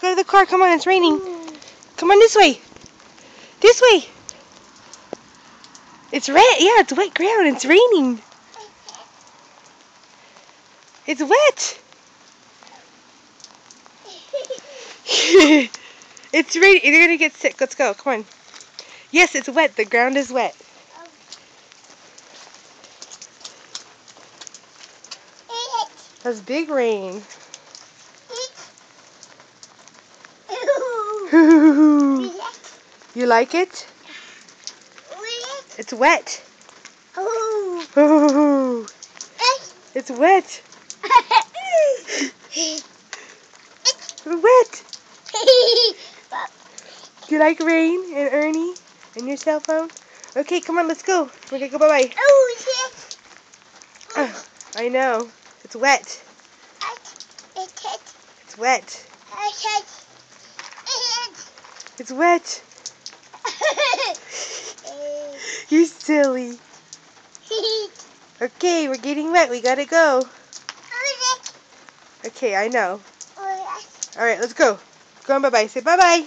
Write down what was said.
Go to the car. Come on, it's raining. Come on this way. This way. It's red. Yeah, it's wet ground. It's raining. It's wet. It's raining. You're going to get sick. Let's go. Come on. Yes, it's wet. The ground is wet. That's big rain. You like it? It's wet. It's wet. It's wet. Do you like rain and Ernie and your cell phone? Okay, come on, let's go. We're gonna go bye-bye. I know. It's wet. It's wet. It's wet. You're silly. Okay, we're getting wet. We gotta go. Okay, I know. Alright, let's go. Go on bye-bye. Say bye-bye.